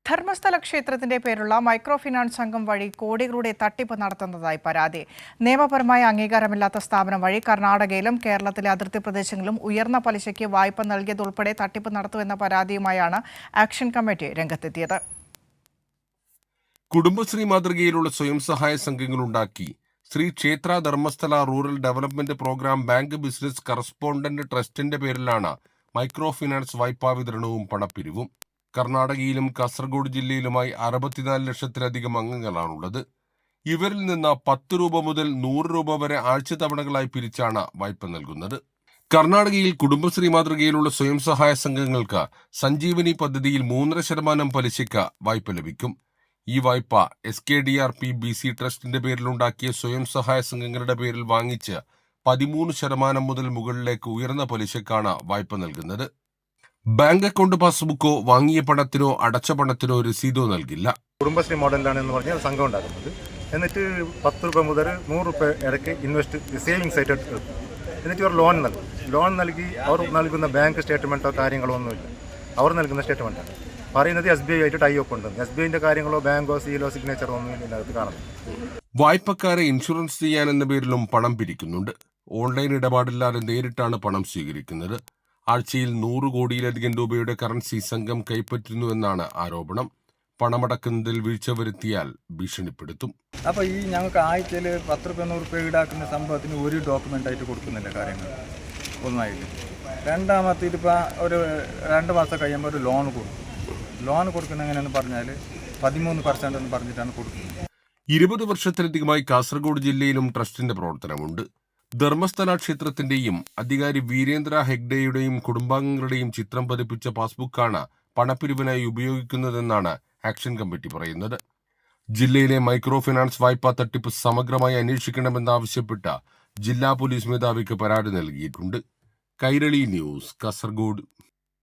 ധർമ്മസ്ഥല ക്ഷേത്രത്തിന്റെ പേരുള്ള micro finance സംഘം വഴി കോടികളുടെ തട്ടിപ്പ് നടത്തുന്നതായി പരാതി. നിയമപരമായ അംഗീകാരമില്ലാത്ത സ്ഥാപനം വഴി കർണാടകയിലും കേരളത്തിലെ അതിർത്തി പ്രദേശങ്ങളിലും ഉയർന്ന പലിശയ്ക്ക് വായ്പ നൽകിയതുൾപ്പെടെ തട്ടിപ്പ് നടത്തുമെന്ന പരാതിയുമായാണ് ആക്ഷൻ കമ്മിറ്റി രംഗത്തെത്തിയത്. കുടുംബശ്രീ മാതൃകയിലുള്ള സ്വയം സഹായ സംഘങ്ങളുണ്ടാക്കി Shri Kshetra Dharmasthala rural development programme bank business correspondent ട്രസ്റ്റിന്റെ പേരിലാണ് മൈക്രോ ഫിനാൻസ് വായ്പാ വിതരണവും പണപ്പിരിവും. കർണാടകയിലും കാസർഗോഡ് ജില്ലയിലുമായി 64 ലക്ഷത്തിലധികം അംഗങ്ങളാണുള്ളത്. ഇവരിൽ നിന്ന് 10 രൂപ മുതൽ 100 രൂപ വരെ ആഴ്ച തവണകളായി പിരിച്ചാണ് വായ്പ നൽകുന്നത്. കർണാടകയിൽ കുടുംബശ്രീ മാതൃകയിലുള്ള സ്വയം സഹായ സംഘങ്ങൾക്ക് സഞ്ജീവനി പദ്ധതിയിൽ 3.5% പലിശയ്ക്ക് വായ്പ ലഭിക്കും. ഈ വായ്പ SKDRP BC ട്രസ്റ്റിന്റെ പേരിലുണ്ടാക്കിയ സ്വയം സഹായ സംഘങ്ങളുടെ പേരിൽ വാങ്ങിച്ച് 13% മുതൽ മുകളിലേക്ക് ഉയർന്ന പലിശക്കാണ് വായ്പ നൽകുന്നത്. ബാങ്ക് അക്കൗണ്ട് പാസ്ബുക്കോ വാങ്ങിയ പണത്തിനോ അടച്ച പണത്തിനോ രസീതോ നൽകില്ല. കുടുംബശ്രീ മോഡലിലാണ് എന്ന് പറഞ്ഞാൽ സംഘം ഉണ്ടാക്കുന്നത്. എന്നിട്ട് 10 രൂപ മുതൽ 100 രൂപ ഇടയ്ക്ക് സേവിങ്സ് ആയിട്ട് എടുക്കും. എന്നിട്ട് അവർ ലോൺ നൽകി അവർ നൽകുന്ന ബാങ്ക് സ്റ്റേറ്റ്മെൻറ്റോ കാര്യങ്ങളോ ഒന്നുമില്ല. അവർ നൽകുന്ന സ്റ്റേറ്റ്മെൻറ്റാണ് പറയുന്നത് SBI ആയിട്ട് ടൈ അപ്പ് ഉണ്ട്. SBIന്റെ കാര്യങ്ങളോ ബാങ്കോ സീലോ സിഗ്നേച്ചറോ ഒന്നും ഇതിനകത്ത് കാണുന്നു. വായ്പക്കാരെ ഇൻഷുറൻസ് ചെയ്യാനെന്ന പേരിലും പണം പിരിക്കുന്നുണ്ട്. ഓൺലൈൻ ഇടപാടില്ലാതെ നേരിട്ടാണ് പണം സ്വീകരിക്കുന്നത്. ആഴ്ചയിൽ 100 കോടിയിലധികം രൂപയുടെ കറൻസി സംഘം കൈപ്പറ്റുന്നുവെന്നാണ് ആരോപണം. പണമടക്കുന്നതിൽ വീഴ്ച വരുത്തിയാൽ ഭീഷണിപ്പെടുത്തും. അപ്പോൾ ഈ ഞങ്ങൾക്ക് ആഴ്ചയിൽ 10 രൂപ 100 രൂപ ഈടാക്കുന്ന സംഭവത്തിന് ഒരു ഡോക്യുമെൻ്റ് ആയിട്ട് കൊടുക്കുന്നില്ല കാര്യങ്ങൾ ഒന്നായിട്ട്. രണ്ടാമത്തെ ഇതിപ്പോൾ ഒരു 2 മാസം കഴിയുമ്പോൾ ഒരു ലോൺ കൊടുക്കും. ലോൺ കൊടുക്കുന്ന എങ്ങനെയെന്ന് പറഞ്ഞാൽ 13% എന്ന് പറഞ്ഞിട്ടാണ് കൊടുക്കുന്നത്. 20 വർഷത്തിലധികമായി കാസർഗോഡ് ജില്ലയിലും ട്രസ്റ്റിന്റെ പ്രവർത്തനമുണ്ട്. ധർമ്മസ്ഥല ക്ഷേത്രത്തിന്റെയും അധികാരി വീരേന്ദ്ര ഹെഗ്ഡെയുടെയും കുടുംബാംഗങ്ങളുടെയും ചിത്രം പതിപ്പിച്ച പാസ്ബുക്കാണ് പണപ്പിരിവിനായി ഉപയോഗിക്കുന്നതെന്നാണ് ആക്ഷൻ കമ്മിറ്റി പറയുന്നത്. ജില്ലയിലെ മൈക്രോ ഫിനാൻസ് വായ്പാ തട്ടിപ്പ് സമഗ്രമായി അന്വേഷിക്കണമെന്നാവശ്യപ്പെട്ട ജില്ലാ പോലീസ് മേധാവിക്ക് പരാതി നൽകിയിട്ടുണ്ട്. കൈരളി ന്യൂസ്, കാസർഗോഡ്.